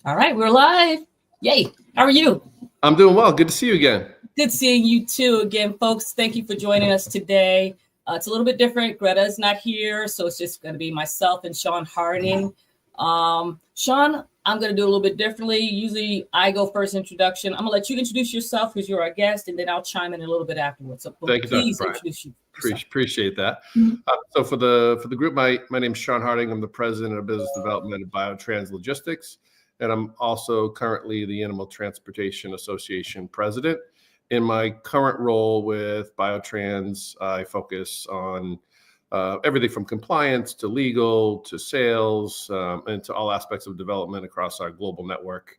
All right, we're live. Yay. How are you? I'm doing well. Good to see you again. Good seeing you too again, folks. Thank you for joining us today. It's a little bit different. Greta is not here, so it's just going to be myself and Sean Harding. Sean, I'm going to do a little bit differently. Usually I go first introduction. I'm going to let you introduce yourself because you're our guest, and then I'll chime in a little bit afterwards. So Thank you, please Dr. Bryant. introduce you. Appreciate that. Mhm. So for the group, my name is Sean Harding. I'm the president of business development at BioTrans Logistics, and I'm also currently the Animal Transportation Association president. In my current role with BioTrans, I focus on everything from compliance to legal to sales and to all aspects of development across our global network.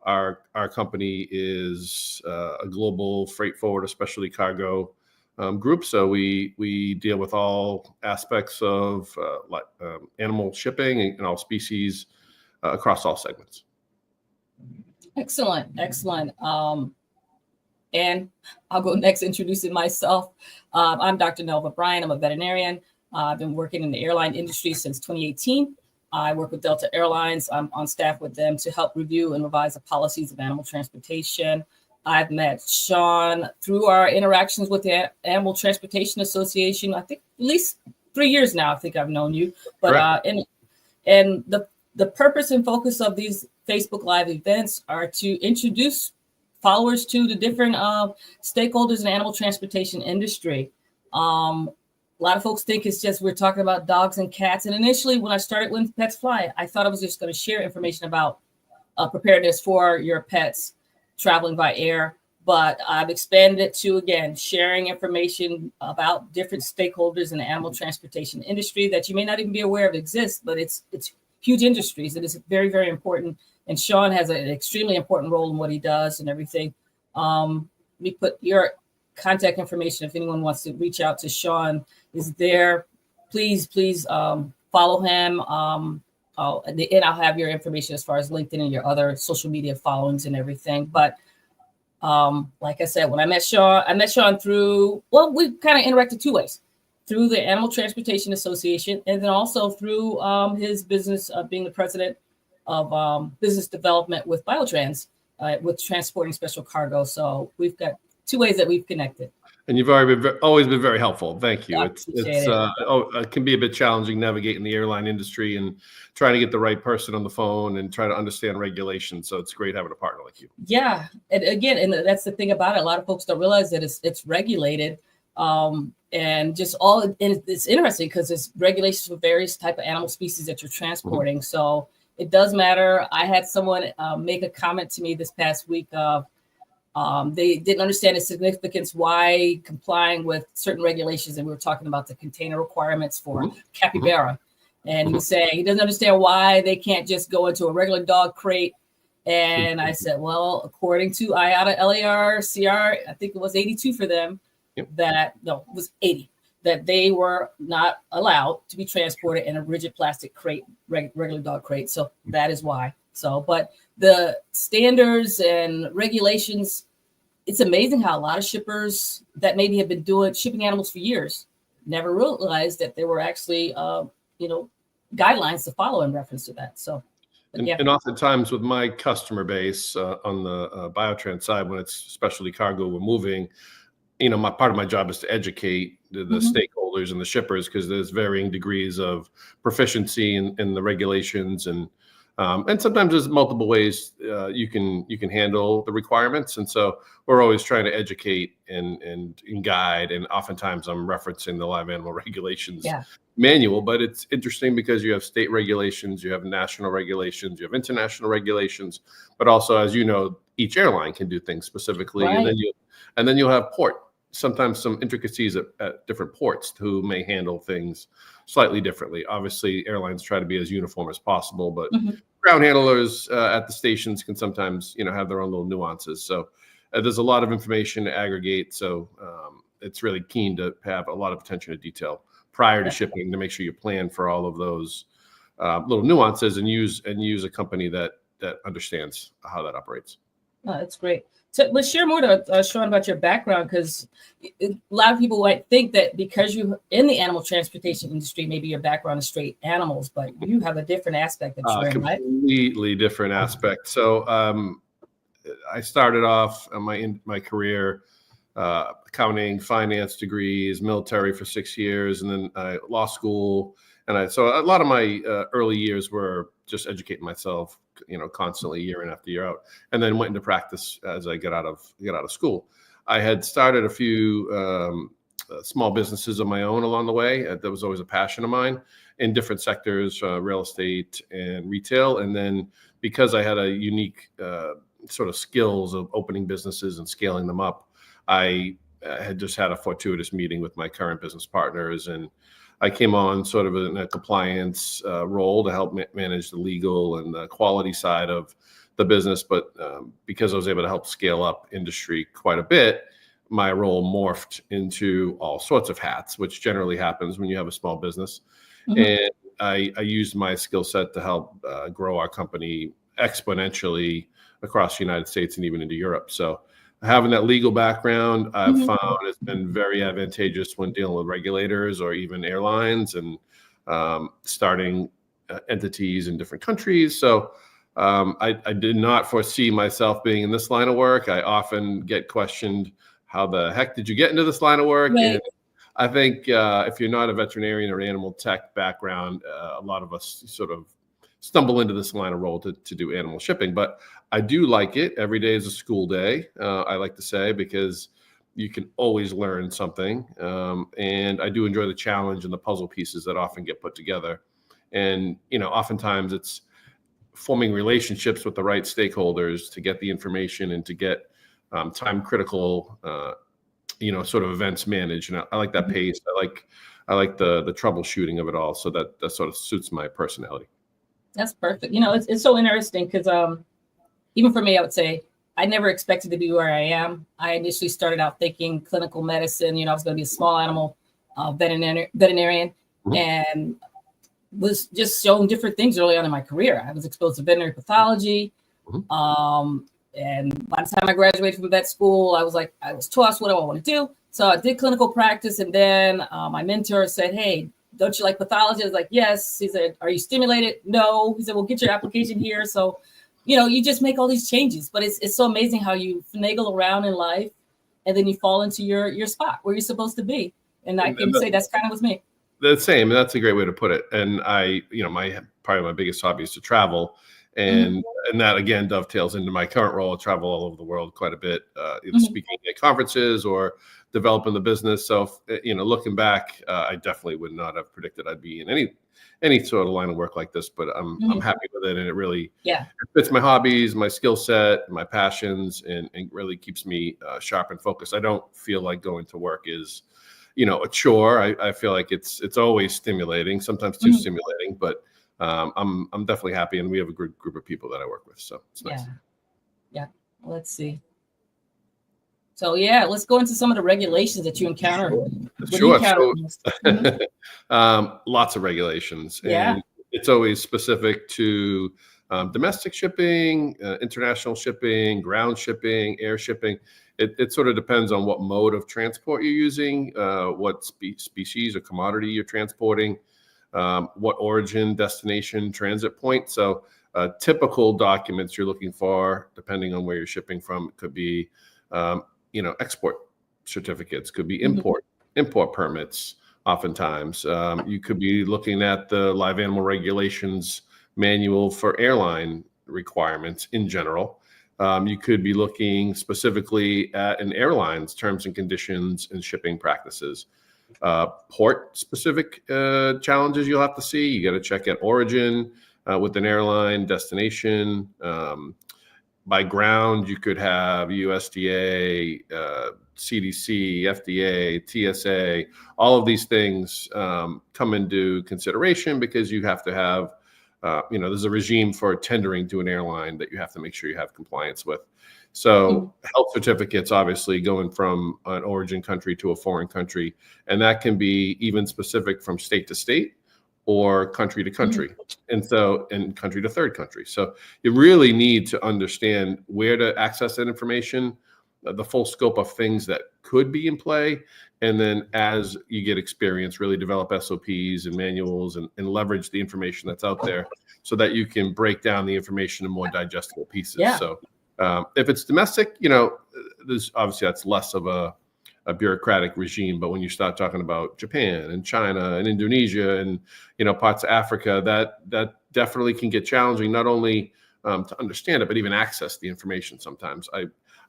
Our company is a global freight forwarder, specialty cargo group. So we deal with all aspects of animal shipping and all species across all segments. Excellent. And I'll go next introducing myself. I'm Dr. Nelva Bryant. I'm a veterinarian. I've been working in the airline industry since 2018. I work with Delta Airlines. I'm on staff with them to help review and revise the policies of animal transportation. I've met Sean through our interactions with the Animal Transportation Association. I think at least 3 years now. I think I've known you. But and the purpose and focus of these Facebook Live events are to introduce followers to the different stakeholders in the animal transportation industry. A lot of folks think it's just we're talking about dogs and cats. And initially, when I started When Pets Fly, I thought I was just going to share information about preparedness for your pets traveling by air. But I've expanded it to, again, sharing information about different stakeholders in the animal transportation industry that you may not even be aware of exists, but it's huge industries. It is very, very important. And Sean has an extremely important role in what he does and everything. Let me put your contact information if anyone wants to reach out to Sean is there. Please follow him. And I'll have your information as far as LinkedIn and your other social media followings and everything. But like I said, when I met Sean through, well, we kind of interacted two ways. Through the Animal Transportation Association, and then also through his business being the president of business development with BioTrans, with transporting special cargo. So we've got two ways that we've connected. And you've always been very helpful. Thank you. It can be a bit challenging navigating the airline industry and trying to get the right person on the phone and try to understand regulations. So it's great having a partner like you. Yeah, and again, and that's the thing about it. A lot of folks don't realize that it's regulated. And just all, and it's interesting because there's regulations for various type of animal species that you're transporting. Mm-hmm. So it does matter. I had someone make a comment to me this past week of they didn't understand the significance why complying with certain regulations, and we were talking about the container requirements for capybara. And he was saying he doesn't understand why they can't just go into a regular dog crate. And I said, well, according to IATA LAR CR, I think it was 82 for them. It was 80, that they were not allowed to be transported in a rigid plastic crate, regular dog crate. So that is why. So, but the standards and regulations, it's amazing how a lot of shippers that maybe have been shipping animals for years never realized that there were actually, guidelines to follow in reference to that. So, and oftentimes with my customer base on the BioTrans side, when it's specialty cargo we're moving, part of my job is to educate the stakeholders and the shippers because there's varying degrees of proficiency in the regulations and sometimes there's multiple ways you can handle the requirements. And so we're always trying to educate and guide. And oftentimes I'm referencing the live animal regulations manual, but it's interesting because you have state regulations, you have national regulations, you have international regulations, but also, as you know, each airline can do things specifically. Right. And then you'll have sometimes some intricacies at different ports who may handle things slightly differently. Obviously, airlines try to be as uniform as possible, but ground handlers at the stations can sometimes, have their own little nuances. So there's a lot of information to aggregate. So it's really keen to have a lot of attention to detail prior to shipping to make sure you plan for all of those little nuances and use a company that understands how that operates. Oh, that's great. So let's share more to Sean about your background, because a lot of people might think that because you're in the animal transportation industry, maybe your background is straight animals, but you have a different aspect that you're in, right? Completely different aspect. So I started off my career accounting, finance degrees, military for 6 years, and then law school. So a lot of my early years were just educating myself, constantly year in after year out, and then went into practice as I got out of school. I had started a few small businesses of my own along the way. That was always a passion of mine in different sectors, real estate and retail. And then because I had a unique sort of skills of opening businesses and scaling them up, I had just had a fortuitous meeting with my current business partners, and I came on sort of in a compliance role to help manage the legal and the quality side of the business. But because I was able to help scale up industry quite a bit, my role morphed into all sorts of hats, which generally happens when you have a small business. Mm-hmm. And I used my skill set to help grow our company exponentially across the United States and even into Europe. So having that legal background, I've mm-hmm. found has been very advantageous when dealing with regulators or even airlines and starting entities in different countries. So I did not foresee myself being in this line of work. I often get questioned, how the heck did you get into this line of work? Right. And I think if you're not a veterinarian or animal tech background, a lot of us sort of stumble into this line of role to do animal shipping. But I do like it. Every day is a school day, I like to say, because you can always learn something. And I do enjoy the challenge and the puzzle pieces that often get put together. And, oftentimes it's forming relationships with the right stakeholders to get the information and to get time critical, sort of events managed. And I like that pace. I like the troubleshooting of it all. So that sort of suits my personality. That's perfect. It's so interesting because even for me, I would say I never expected to be where I am. I initially started out thinking clinical medicine. I was going to be a small animal veterinarian, mm-hmm. and was just shown different things early on in my career. I was exposed to veterinary pathology. Mm-hmm. And by the time I graduated from vet school, I was tossed, what do I want to do? So I did clinical practice. And then my mentor said, hey, don't you like pathology? I was like, yes. He said, are you stimulated? No. He said, well, get your application here. So, you just make all these changes, but it's so amazing how you finagle around in life and then you fall into your spot where you're supposed to be. And I can say that's kind of with me. The same. And that's a great way to put it. And part of my biggest hobby is to travel. And mm-hmm. and that again dovetails into my current role. I travel all over the world quite a bit, either mm-hmm. speaking at conferences or developing the business. So, looking back, I definitely would not have predicted I'd be in any sort of line of work like this. But I'm happy with it, and it really it fits my hobbies, my skill set, my passions, and really keeps me sharp and focused. I don't feel like going to work is, a chore. I feel like it's always stimulating, sometimes too mm-hmm. stimulating, but I'm definitely happy, and we have a good group of people that I work with, so it's nice. Yeah. Let's see. So let's go into some of the regulations that you encounter. Sure. Mm-hmm. Lots of regulations, and it's always specific to domestic shipping, international shipping, ground shipping, air shipping. It sort of depends on what mode of transport you're using, what species or commodity you're transporting. What origin, destination, transit point. So typical documents you're looking for, depending on where you're shipping from, could be, export certificates, could be import permits. Oftentimes, you could be looking at the live animal regulations manual for airline requirements in general. You could be looking specifically at an airline's terms and conditions and shipping practices. Port specific challenges you'll have to see. You got to check at origin with an airline, destination. By ground, you could have USDA, CDC, FDA, TSA. All of these things come into consideration because you have to have, there's a regime for tendering to an airline that you have to make sure you have compliance with. So health certificates, obviously going from an origin country to a foreign country, and that can be even specific from state to state or country to country, and country to third country. So you really need to understand where to access that information, the full scope of things that could be in play. And then as you get experience, really develop SOPs and manuals and leverage the information that's out there so that you can break down the information in more digestible pieces. Yeah. So if it's domestic, there's obviously that's less of a bureaucratic regime. But when you start talking about Japan and China and Indonesia and, parts of Africa, that definitely can get challenging, not only to understand it, but even access the information sometimes.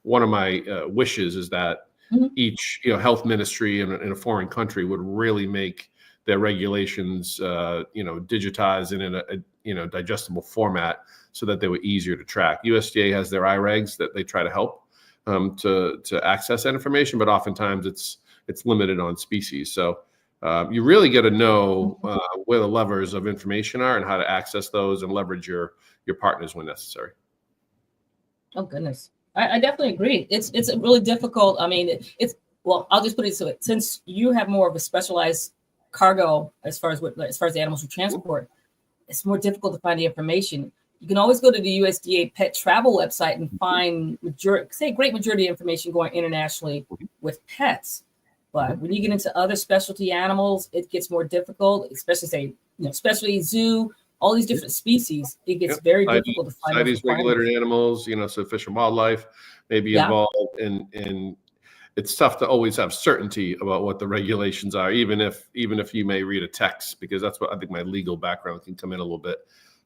One of my wishes is that each health ministry in a foreign country would really make their regulations digitized and in a digestible format so that they were easier to track. USDA has their iRegs that they try to help to access that information, but oftentimes it's limited on species. So you really got to know where the levers of information are and how to access those and leverage your partners when necessary. Oh goodness. I definitely agree. It's really difficult. I mean, I'll just put it so since you have more of a specialized cargo as far as the animals you transport, it's more difficult to find the information. You can always go to the USDA pet travel website and find great majority of information going internationally with pets. But when you get into other specialty animals, it gets more difficult, especially especially zoo, all these different species, it gets very difficult to find these regulated animals, so Fish and Wildlife may be involved in it's tough to always have certainty about what the regulations are, even if you may read a text, because that's what I think my legal background can come in a little bit.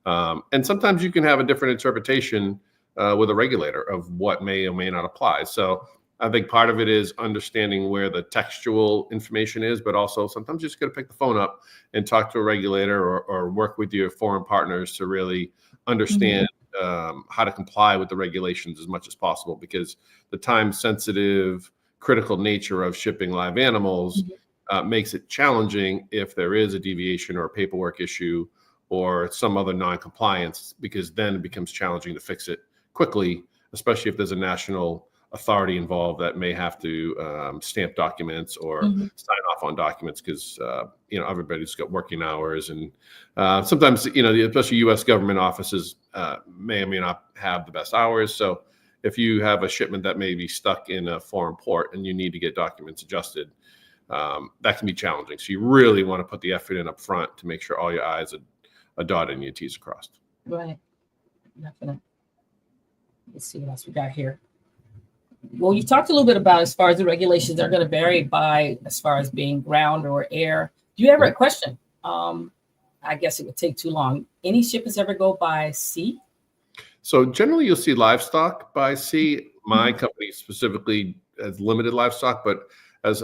And sometimes you can have a different interpretation with a regulator of what may or may not apply. So I think part of it is understanding where the textual information is, but also sometimes you just got to pick the phone up and talk to a regulator or work with your foreign partners to really understand how to comply with the regulations as much as possible, because the time-sensitive, critical nature of shipping live animals makes it challenging if there is a deviation or a paperwork issue or some other non-compliance, because then it becomes challenging to fix it quickly, especially if there's a national authority involved that may have to stamp documents or sign off on documents, because everybody's got working hours, and sometimes especially U.S. government offices may or may not have the best hours. So if you have a shipment that may be stuck in a foreign port and you need to get documents adjusted, that can be challenging. So you really want to put the effort in up front to make sure all your I's are dotted and your T's are crossed. Right. Definitely. Let's see what else we got here. Well, you talked a little bit about as far as the regulations are going to vary by as far as being ground or air. Do you ever a question? I guess it would take too long. Any shipments ever go by sea? So generally you'll see livestock by sea. My company specifically has limited livestock, but as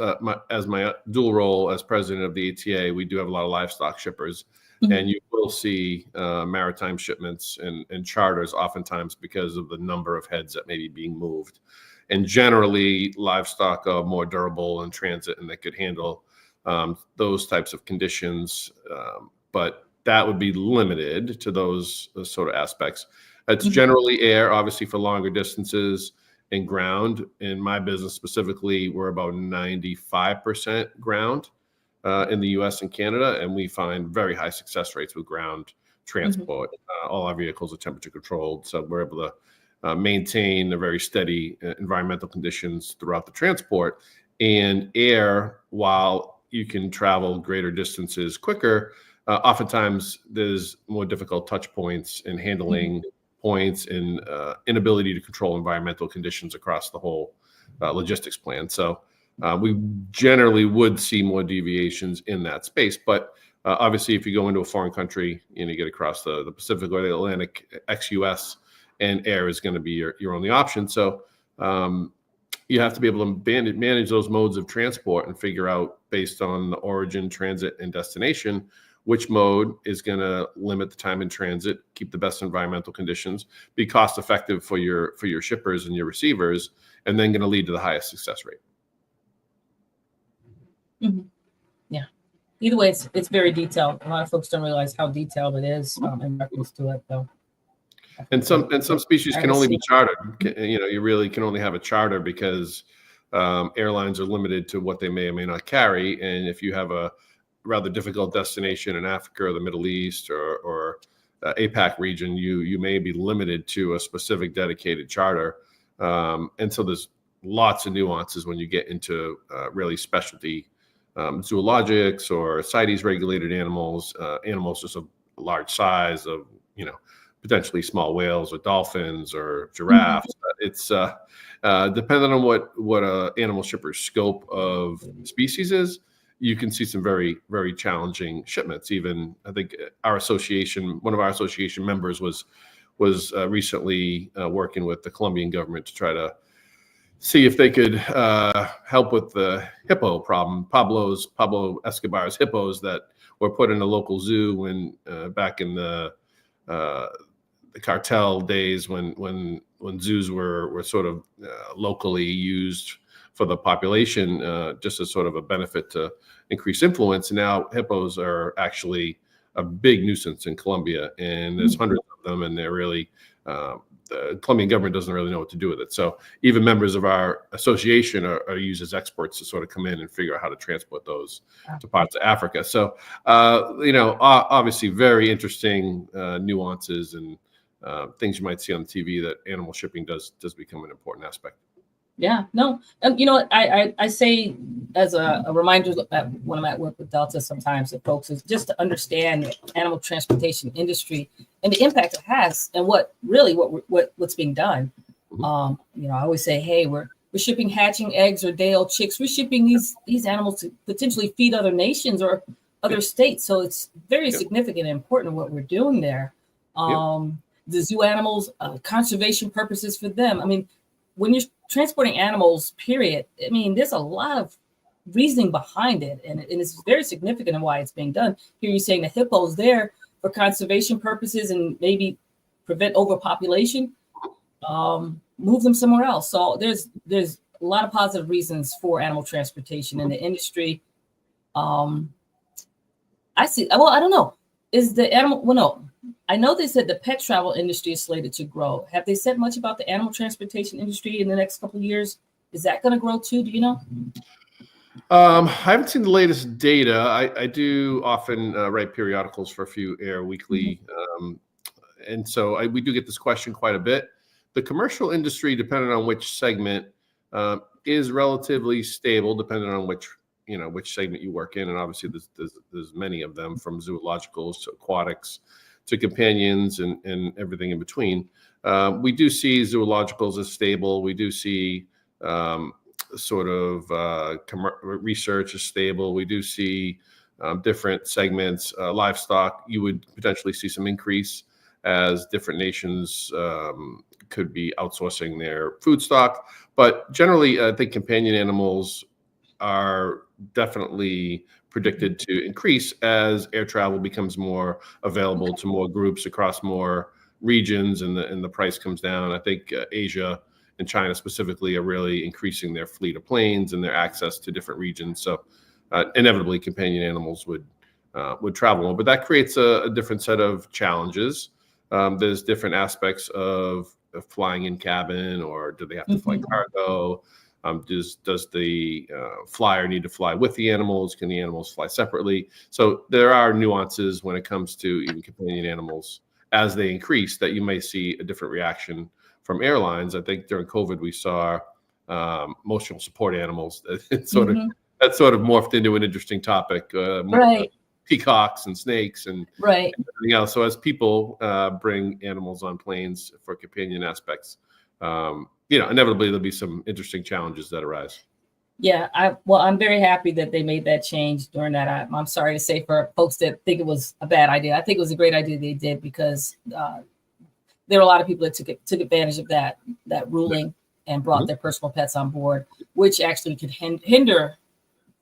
my dual role as president of the ATA, we do have a lot of livestock shippers. And you will see maritime shipments and charters oftentimes because of the number of heads that may be being moved. And generally, livestock are more durable in transit and they could handle those types of conditions. But that would be limited to those sort of aspects. It's generally air, obviously, for longer distances, and ground. In my business specifically, we're about 95% ground in the U.S. and Canada, and we find very high success rates with ground transport. All our vehicles are temperature controlled, so we're able to maintain a very steady environmental conditions throughout the transport. And air, while you can travel greater distances quicker, oftentimes there's more difficult touch points in handling points and inability to control environmental conditions across the whole logistics plan. So we generally would see more deviations in that space. But obviously, if you go into a foreign country, you get across the Pacific or the Atlantic, ex-US, and air is going to be your only option. So you have to be able to manage those modes of transport and figure out, based on the origin, transit, and destination, which mode is going to limit the time in transit, keep the best environmental conditions, be cost effective for your shippers and your receivers, and then going to lead to the highest success rate. Yeah. Either way, it's very detailed. A lot of folks don't realize how detailed it is in reference to it, though. And some species can only be chartered. You really can only have a charter because airlines are limited to what they may or may not carry. And if you have a rather difficult destination in Africa or the Middle East or APAC region, you may be limited to a specific dedicated charter. And so there's lots of nuances when you get into really specialty zoologics or CITES regulated animals, animals just of large size of, potentially small whales or dolphins or giraffes. It's depending on what a animal shipper's scope of species is, you can see some very, very challenging shipments. Even I think one of our association members was recently working with the Colombian government to try to see if they could help with the hippo problem. Pablo Escobar's hippos that were put in a local zoo when back in the cartel days when zoos were sort of locally used for the population, just as sort of a benefit to increase influence. And now hippos are actually a big nuisance in Colombia, and there's hundreds of them, and they're really the Colombian government doesn't really know what to do with it. So even members of our association are used as experts to sort of come in and figure out how to transport those to parts of Africa. So, obviously very interesting nuances and things you might see on TV that animal shipping does become an important aspect. Yeah, no. I say as a reminder that when I'm at work with Delta sometimes that folks is just to understand the animal transportation industry and the impact it has and what's being done. I always say, hey, we're shipping hatching eggs or day-old chicks. We're shipping these animals to potentially feed other nations or other states. So it's very significant and important what we're doing there. The zoo animals, conservation purposes for them. I mean, when you're transporting animals, period, I mean, there's a lot of reasoning behind it. And it's very significant in why it's being done. Here you're saying the hippos there for conservation purposes and maybe prevent overpopulation, move them somewhere else. So there's a lot of positive reasons for animal transportation in the industry. I see. Well, I don't know. Is the animal, well, no. I know they said the pet travel industry is slated to grow. Have they said much about the animal transportation industry in the next couple of years? Is that going to grow too? Do you know? I haven't seen the latest data. I do often write periodicals for a few Air Weekly. And so we do get this question quite a bit. The commercial industry, depending on which segment, is relatively stable, depending on which segment you work in. And obviously there's many of them, from zoologicals to aquatics to companions and everything in between. We do see zoologicals as stable. We do see research is stable. We do see different segments, livestock. You would potentially see some increase as different nations could be outsourcing their food stock. But generally, I think companion animals are definitely predicted to increase as air travel becomes more available to more groups across more regions, and the price comes down. I think Asia and China specifically are really increasing their fleet of planes and their access to different regions. So inevitably, companion animals would travel more, but that creates a different set of challenges. There's different aspects of flying in cabin, or do they have to fly cargo? Does the flyer need to fly with the animals? Can the animals fly separately? So there are nuances when it comes to even companion animals as they increase that you may see a different reaction from airlines. I think during COVID we saw emotional support animals. That sort of morphed into an interesting topic. Right. Peacocks and snakes and everything else. So as people bring animals on planes for companion aspects, inevitably there'll be some interesting challenges that arise. Yeah, I'm very happy that they made that change during that. I'm sorry to say for folks that think it was a bad idea. I think it was a great idea they did, because there were a lot of people that took advantage of that ruling and brought their personal pets on board, which actually could hinder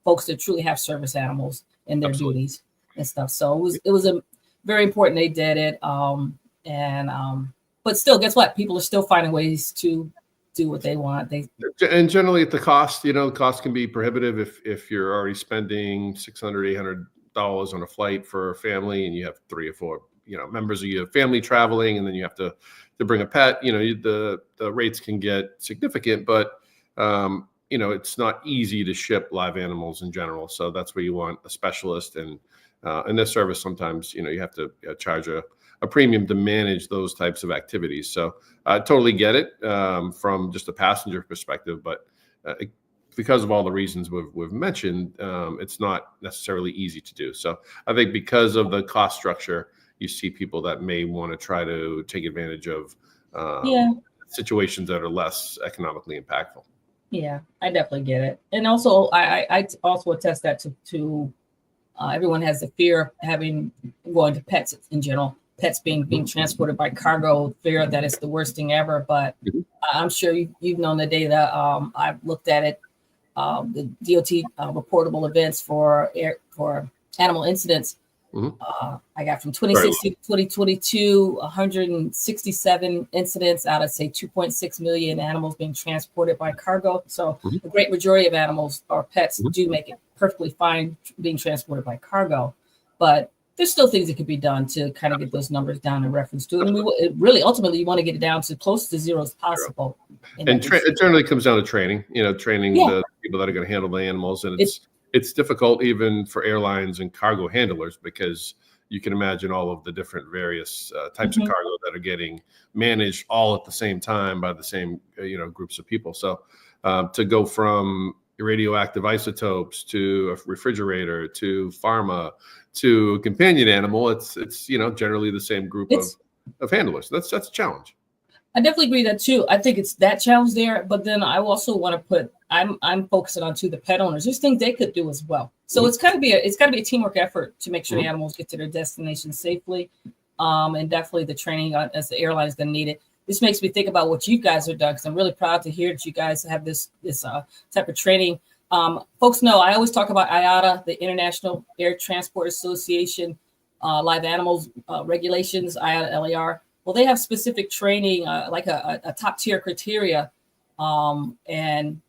folks that truly have service animals in their duties and stuff. So it was a very important they did it. But still, guess what? People are still finding ways to do what they want. And generally at the cost, the cost can be prohibitive if you're already spending $600, $800 on a flight for a family, and you have 3 or 4, members of your family traveling, and then you have to bring a pet. The rates can get significant, but it's not easy to ship live animals in general. So that's where you want a specialist, and in this service, sometimes, you have to charge a premium to manage those types of activities. So I totally get it from just a passenger perspective, but because of all the reasons we've mentioned, it's not necessarily easy to do. So I think because of the cost structure, you see people that may want to try to take advantage of situations that are less economically impactful. Yeah, I definitely get it. And also, I also attest that to everyone has the fear of going to pets in general, pets being transported by cargo, fear that it's the worst thing ever. But I'm sure you've known the data. I've looked at it. The DOT reportable events for animal incidents. I got from 2016 to 2022, 167 incidents out of, say, 2.6 million animals being transported by cargo. So the great majority of animals or pets do make it perfectly fine being transported by cargo. But there's still things that could be done to kind of get those numbers down in reference to it. And really, ultimately, you want to get it down to close to zero as possible. And it generally comes down to training, training the people that are going to handle the animals. And it's difficult even for airlines and cargo handlers, because you can imagine all of the different various types of cargo that are getting managed all at the same time by the same, groups of people. So to go from radioactive isotopes to a refrigerator to pharma to a companion animal, it's generally the same group of handlers. That's a challenge. I definitely agree that too. I think it's that challenge there, but then I also want to put I'm focusing on the pet owners. There's things they could do as well. So it's got to be a teamwork effort to make sure the animals get to their destination safely, and definitely the training as the airline is going to need it. This makes me think about what you guys have done, because I'm really proud to hear that you guys have this type of training. Folks know I always talk about IATA, the International Air Transport Association, live animals regulations, IATA LAR. Well, they have specific training, like a top tier criteria. And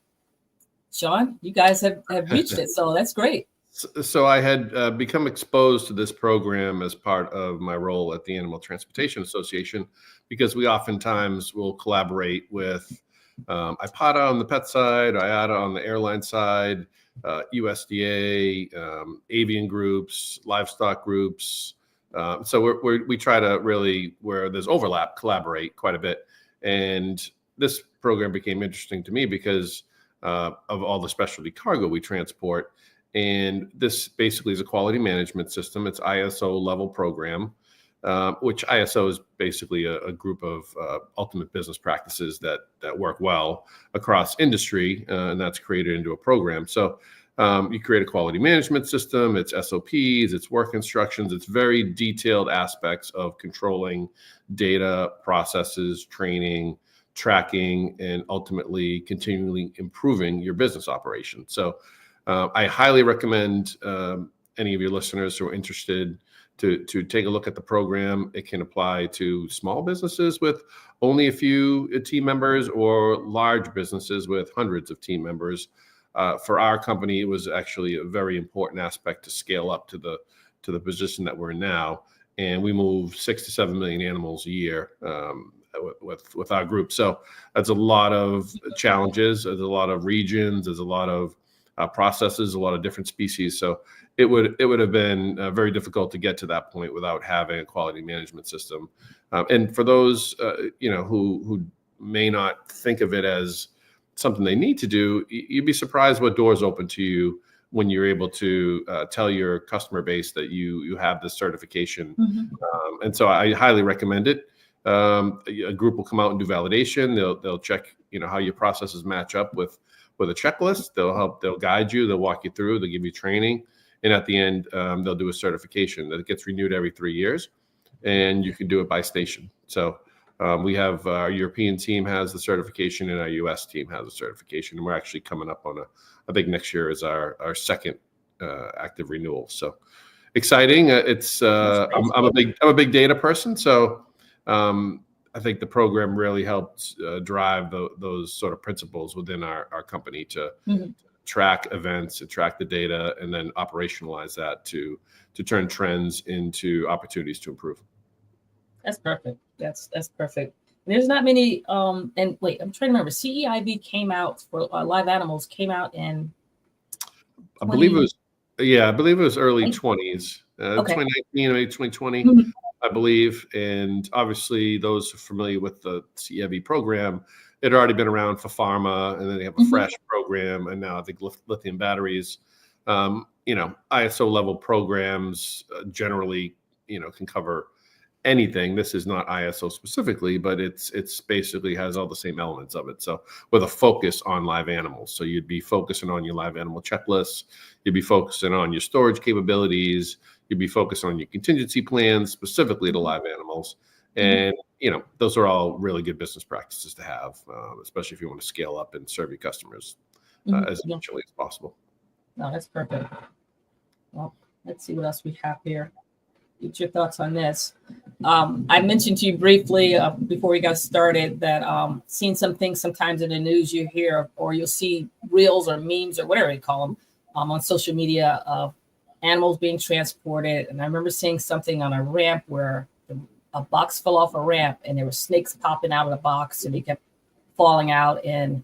Sean, you guys have reached it. So that's great. So I had become exposed to this program as part of my role at the Animal Transportation Association, because we oftentimes will collaborate with IPATA on the pet side, IATA on the airline side, USDA, avian groups, livestock groups. So we try to really, where there's overlap, collaborate quite a bit. And this program became interesting to me because of all the specialty cargo we transport. And this basically is a quality management system. It's ISO level program, which ISO is basically a group of ultimate business practices that work well across industry, and that's created into a program. So you create a quality management system. It's SOPs, it's work instructions, it's very detailed aspects of controlling data, processes, training, tracking, and ultimately continually improving your business operation. So I highly recommend any of your listeners who are interested to take a look at the program. It can apply to small businesses with only a few team members or large businesses with hundreds of team members. For our company, it was actually a very important aspect to scale up to the position that we're in now. And we move 6 to 7 million animals a year with our group. So that's a lot of challenges. There's a lot of regions. There's a lot of processes, a lot of different species. So it would have been very difficult to get to that point without having a quality management system. And for those who may not think of it as something they need to do, you'd be surprised what doors open to you when you're able to tell your customer base that you have this certification. And so I highly recommend it. A group will come out and do validation. They'll check how your processes match up with a checklist. They'll guide you, they'll walk you through, they'll give you training, and at the end they'll do a certification that gets renewed every 3 years, and you can do it by station. So we have our European team has the certification, and our US team has a certification, and we're actually coming up on I think next year is our second active renewal. So exciting. I'm a big data person, so I think the program really helped drive those sort of principles within our company to track events and track the data, and then operationalize that to turn trends into opportunities to improve. That's perfect. That's perfect. There's not many. And wait, I'm trying to remember. CEIV came out for live animals. Came out in I believe it 20. was, yeah, I believe it was early 20s, Okay. 2019 or maybe 2020, Mhm. I believe. And obviously, those who are familiar with the CEV program, it had already been around for pharma, and then they have a Mhm. fresh program, and now I think lithium batteries. ISO level programs generally, can cover anything. This is not ISO specifically, but it's basically has all the same elements of it. So with a focus on live animals. So you'd be focusing on your live animal checklists, you'd be focusing on your storage capabilities, you'd be focused on your contingency plans specifically to live animals. Mhm. And those are all really good business practices to have, especially if you want to scale up and serve your customers Mhm. as Yeah. efficiently as possible. No, that's perfect. Well, let's see what else we have here. Get your thoughts on this. I mentioned to you briefly before we got started that seeing some things sometimes in the news you hear, or you'll see reels or memes or whatever you call them on social media of animals being transported. And I remember seeing something on a ramp where a box fell off a ramp and there were snakes popping out of the box and they kept falling out. And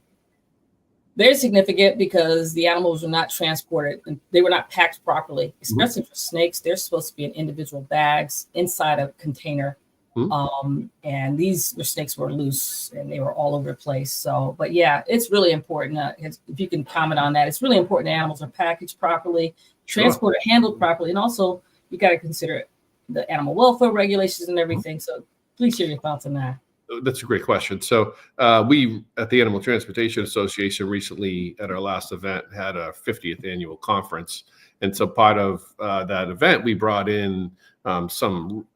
very significant because the animals were not transported and they were not packed properly, Mhm. especially for snakes. They're supposed to be in individual bags inside a container. Mhm. And these snakes were loose and they were all over the place. So, but yeah, it's really important. If you can comment on that, it's really important that animals are packaged properly, Sure. transported, handled properly. And also, you got to consider the animal welfare regulations and Mhm. everything. So, please share your thoughts on that. That's a great question. So we at the Animal Transportation Association recently at our last event had a 50th annual conference, and so part of that event we brought in some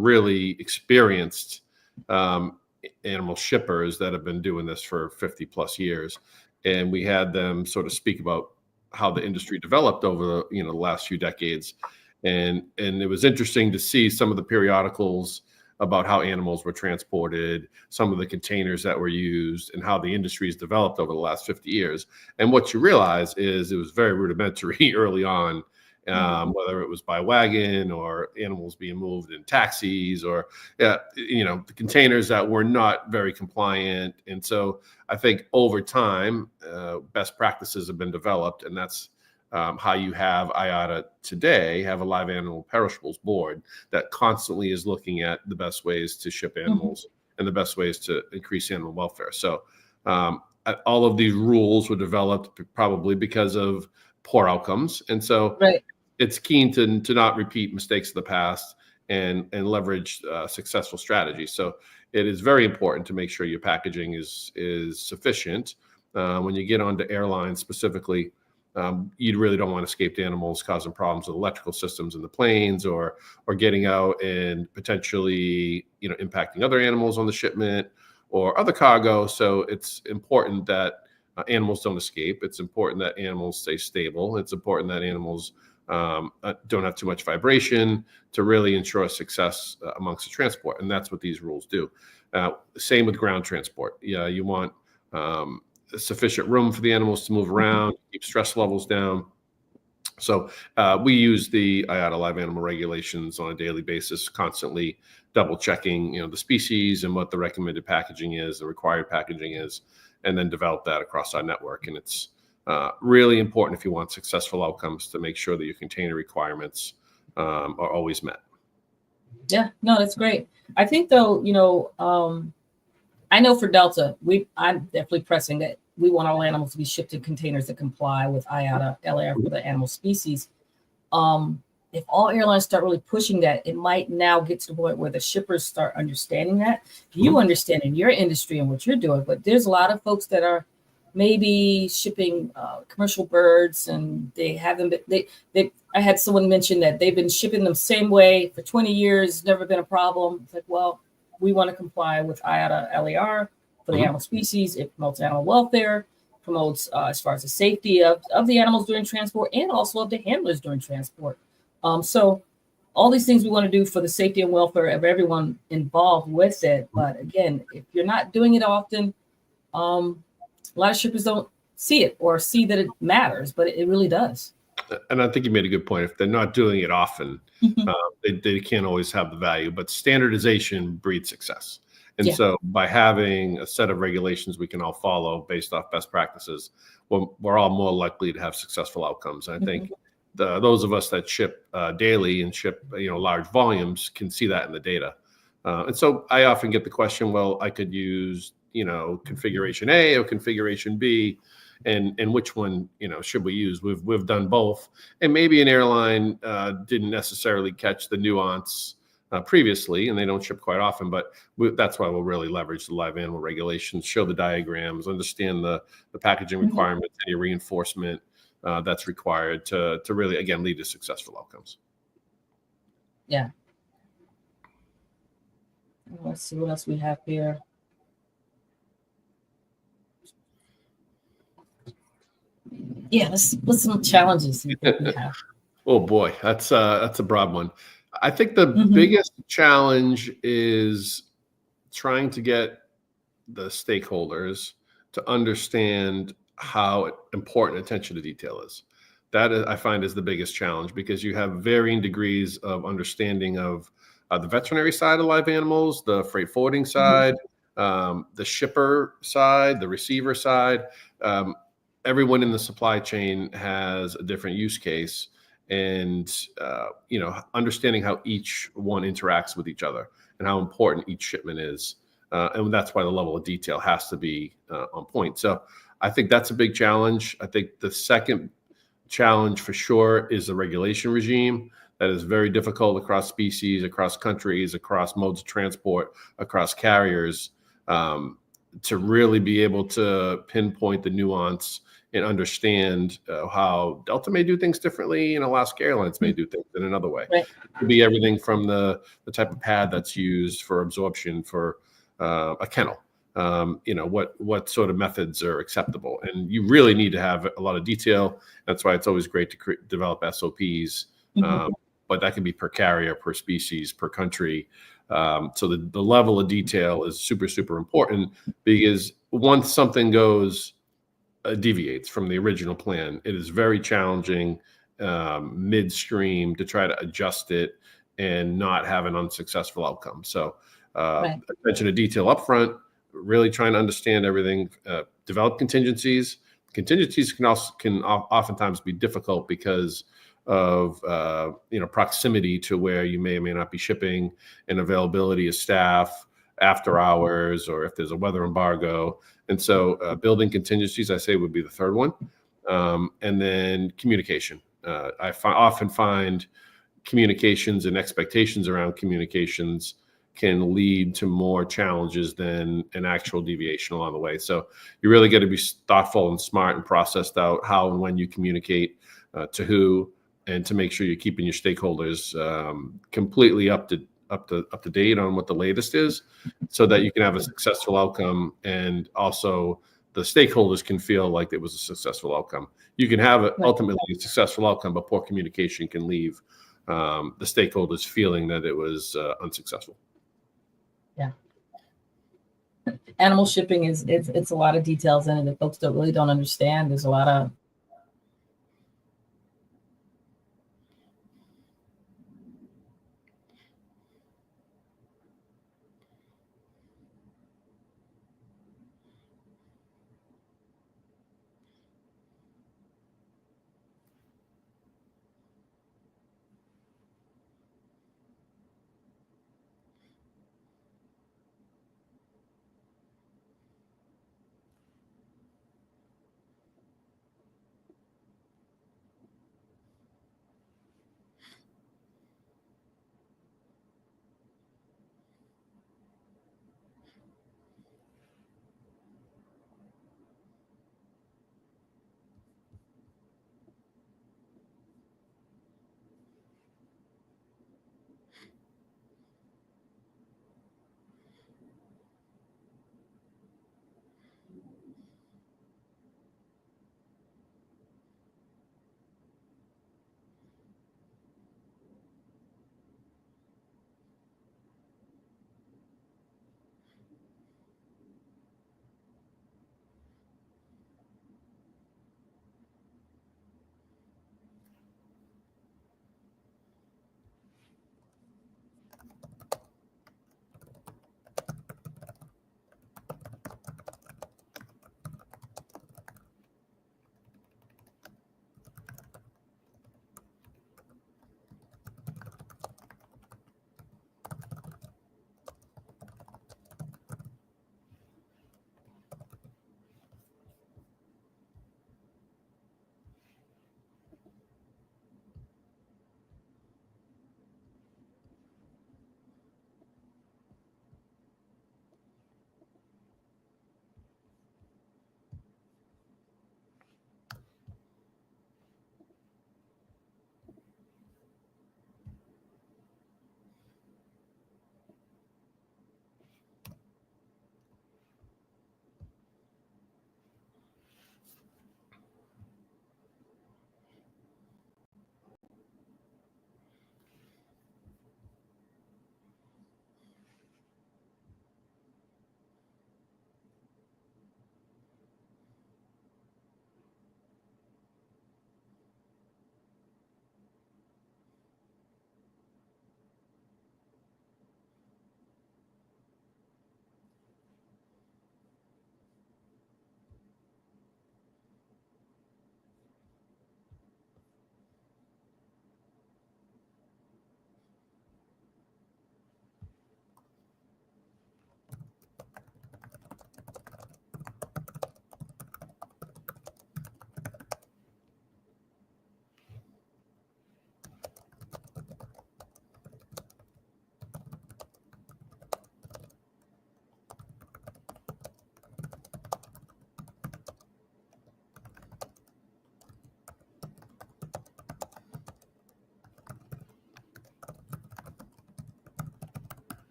really experienced um, animal shippers that have been doing this for 50 plus years, and we had them sort of speak about how the industry developed over the last few decades, and it was interesting to see some of the periodicals about how animals were transported, some of the containers that were used, and how the industry has developed over the last 50 years. And what you realize is it was very rudimentary early on, Mhm. whether it was by wagon or animals being moved in taxis or, the containers that were not very compliant. And so I think over time, best practices have been developed, and that's how you have IATA today have a live animal perishables board that constantly is looking at the best ways to ship Mhm. animals and the best ways to increase animal welfare. So all of these rules were developed probably because of poor outcomes, and so Right. it's keen to not repeat mistakes of the past and leverage successful strategies. So it is very important to make sure your packaging is sufficient. When you get onto airlines specifically, you really don't want escaped animals causing problems with electrical systems in the planes or getting out and potentially impacting other animals on the shipment or other cargo. So it's important that animals don't escape. It's important that animals stay stable. It's important that animals don't have too much vibration to really ensure success amongst the transport. And that's what these rules do. Same with ground transport. Yeah, you want sufficient room for the animals to move around, keep stress levels down. So we use the IATA live animal regulations on a daily basis, constantly double checking, the species and what the recommended packaging is, the required packaging is, and then develop that across our network. And it's really important if you want successful outcomes to make sure that your container requirements are always met. Yeah, no, that's great. I think though, I know for Delta, I'm definitely pressing that we want all animals to be shipped in containers that comply with IATA LAR for the animal species. If all airlines start really pushing that, it might now get to the point where the shippers start understanding that. You Mhm. understand in your industry and what you're doing, but there's a lot of folks that are maybe shipping commercial birds, and they haven't been. I had someone mention that they've been shipping them same way for 20 years, never been a problem. It's like, well, we want to comply with IATA LAR for the Mhm. animal species. It promotes animal welfare, promotes as far as the safety of the animals during transport and also of the handlers during transport. So all these things we want to do for the safety and welfare of everyone involved with it. But again, if you're not doing it often, a lot of shippers don't see it or see that it matters, but it really does. And I think you made a good point. If they're not doing it often, Mhm. they can't always have the value. But standardization breeds success. And Yeah. so by having a set of regulations we can all follow based off best practices, we're all more likely to have successful outcomes. And I think those of us that ship daily and ship large volumes can see that in the data. And so I often get the question, well, I could use configuration A or configuration B, and which one should we use? We've done both, and maybe an airline didn't necessarily catch the nuance previously, and they don't ship quite often. But that's why we'll really leverage the live animal regulations, show the diagrams, understand the packaging requirements, any reinforcement that's required to really, again, lead to successful outcomes. Yeah. Let's see what else we have here. Yeah, what's some challenges you think we have? Oh boy, that's a broad one. I think the biggest challenge is trying to get the stakeholders to understand how important attention to detail is. That is, I find, is the biggest challenge, because you have varying degrees of understanding of the veterinary side of live animals, the freight forwarding side, the shipper side, the receiver side. Everyone in the supply chain has a different use case, and understanding how each one interacts with each other and how important each shipment is. And that's why the level of detail has to be on point. So I think that's a big challenge. I think the second challenge for sure is the regulation regime. That is very difficult across species, across countries, across modes of transport, across carriers, to really be able to pinpoint the nuance and understand how Delta may do things differently and Alaska Airlines may do things in another way. Right. It could be everything from the type of pad that's used for absorption for a kennel. What sort of methods are acceptable, and you really need to have a lot of detail. That's why it's always great to develop SOPs, but that can be per carrier, per species, per country. So the level of detail is super, super important, because once something deviates from the original plan, it is very challenging midstream to try to adjust it and not have an unsuccessful outcome. So attention to detail upfront, really trying to understand everything, develop contingencies. Contingencies can oftentimes be difficult because of proximity to where you may or may not be shipping, and availability of staff after hours, or if there's a weather embargo. And so building contingencies, I say, would be the third one. And then communication. I often find communications and expectations around communications can lead to more challenges than an actual deviation along the way. So you really got to be thoughtful and smart and processed out how and when you communicate to who, and to make sure you're keeping your stakeholders completely up to date on what the latest is, so that you can have a successful outcome, and also the stakeholders can feel like it was a successful outcome. You can have ultimately a successful outcome, but poor communication can leave the stakeholders feeling that it was unsuccessful. Yeah. Animal shipping it's a lot of details in it that folks really don't understand. There's a lot of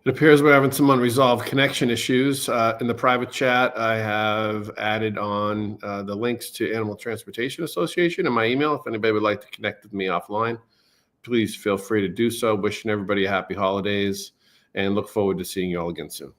It appears we're having some unresolved connection issues. In the private chat, I have added on the links to Animal Transportation Association in my email. If anybody would like to connect with me offline, please feel free to do so. Wishing everybody a happy holidays and look forward to seeing you all again soon.